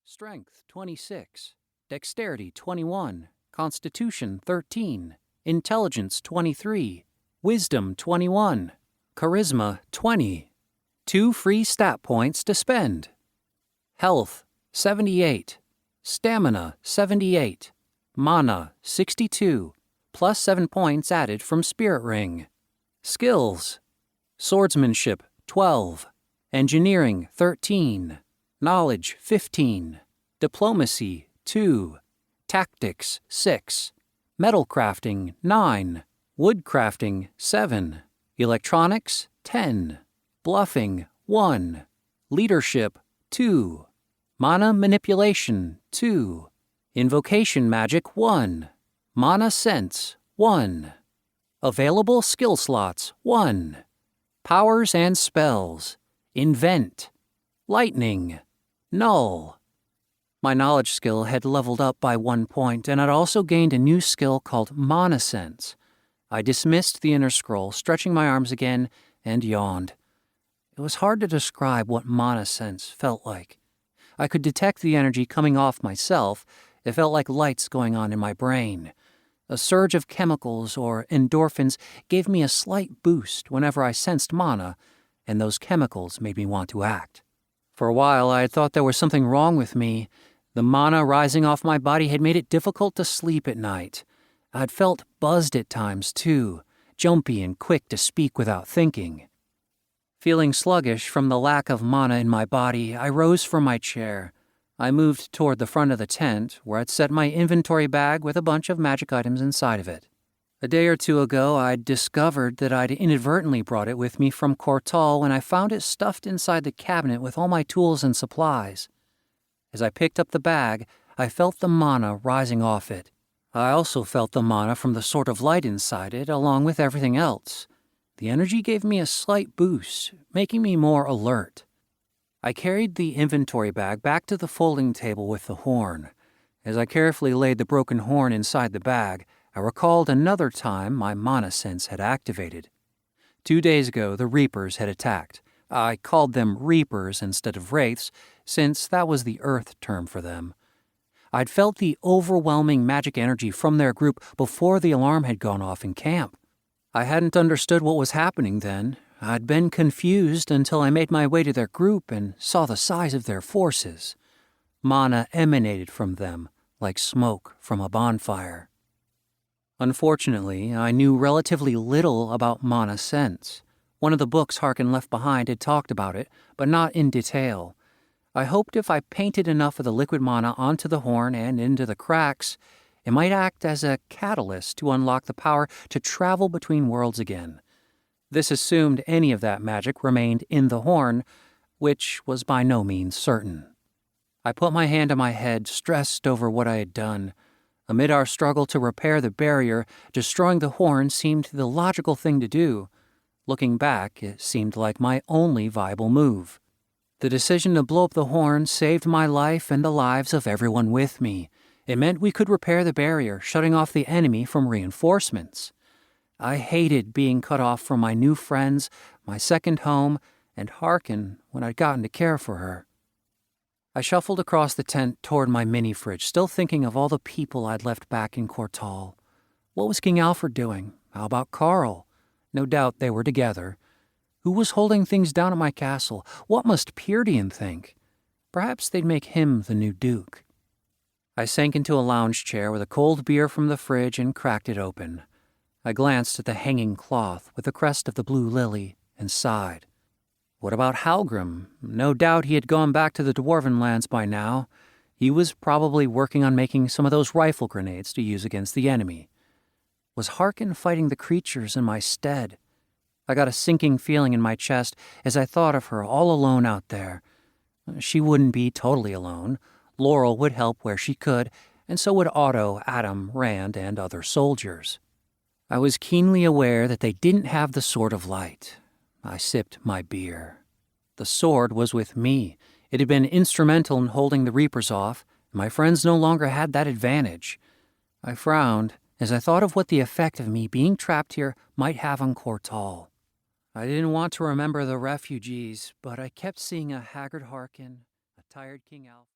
Strength 26, Dexterity 21, Constitution 13, Intelligence 23, Wisdom 21, Charisma 20. 2 free stat points to spend. Health 78, Stamina 78, Mana 62, plus 7 points added from Spirit Ring. Skills: Swordsmanship 12, Engineering 13, Knowledge 15, Diplomacy 2, Tactics 6, Metal Crafting 9, Wood Crafting 7, Electronics 10, Bluffing 1, Leadership 2, Mana Manipulation 2, Invocation Magic 1, Mana Sense 1. Available skill slots 1. Powers and spells: Invent, Lightning, Null. My knowledge skill had leveled up by 1 point, and I'd also gained a new skill called Mana Sense. I dismissed the inner scroll, stretching my arms again, and yawned. It was hard to describe what Mana Sense felt like. I could detect the energy coming off myself. It felt like lights going on in my brain. A surge of chemicals or endorphins gave me a slight boost whenever I sensed mana, and those chemicals made me want to act. For a while, I had thought there was something wrong with me. The mana rising off my body had made it difficult to sleep at night. I'd felt buzzed at times, too, jumpy and quick to speak without thinking. Feeling sluggish from the lack of mana in my body, I rose from my chair. I moved toward the front of the tent, where I'd set my inventory bag with a bunch of magic items inside of it. A day or two ago, I'd discovered that I'd inadvertently brought it with me from Cortal when I found it stuffed inside the cabinet with all my tools and supplies. As I picked up the bag, I felt the mana rising off it. I also felt the mana from the sort of light inside it, along with everything else. The energy gave me a slight boost, making me more alert. I carried the inventory bag back to the folding table with the horn. As I carefully laid the broken horn inside the bag, I recalled another time my mana sense had activated. 2 days ago, the Reapers had attacked. I called them Reapers instead of Wraiths, since that was the Earth term for them. I'd felt the overwhelming magic energy from their group before the alarm had gone off in camp. I hadn't understood what was happening then. I'd been confused until I made my way to their group and saw the size of their forces. Mana emanated from them, like smoke from a bonfire. Unfortunately, I knew relatively little about mana sense. One of the books Harkin left behind had talked about it, but not in detail. I hoped if I painted enough of the liquid mana onto the horn and into the cracks, it might act as a catalyst to unlock the power to travel between worlds again. This assumed any of that magic remained in the horn, which was by no means certain. I put my hand on my head, stressed over what I had done. Amid our struggle to repair the barrier, destroying the horn seemed the logical thing to do. Looking back, it seemed like my only viable move. The decision to blow up the horn saved my life and the lives of everyone with me. It meant we could repair the barrier, shutting off the enemy from reinforcements. I hated being cut off from my new friends, my second home, and Harkin when I'd gotten to care for her. I shuffled across the tent toward my mini-fridge, still thinking of all the people I'd left back in Cortal. What was King Alfred doing? How about Carl? No doubt they were together. Who was holding things down at my castle? What must Pyrdian think? Perhaps they'd make him the new duke. I sank into a lounge chair with a cold beer from the fridge and cracked it open. I glanced at the hanging cloth with the crest of the blue lily and sighed. What about Halgrim? No doubt he had gone back to the Dwarven lands by now. He was probably working on making some of those rifle grenades to use against the enemy. Was Harkin fighting the creatures in my stead? I got a sinking feeling in my chest as I thought of her all alone out there. She wouldn't be totally alone. Laurel would help where she could, and so would Otto, Adam, Rand, and other soldiers. I was keenly aware that they didn't have the Sword of Light. I sipped my beer. The sword was with me. It had been instrumental in holding the Reapers off. My friends no longer had that advantage. I frowned as I thought of what the effect of me being trapped here might have on Cortal. I didn't want to remember the refugees, but I kept seeing a haggard Harkin, a tired King Alfred.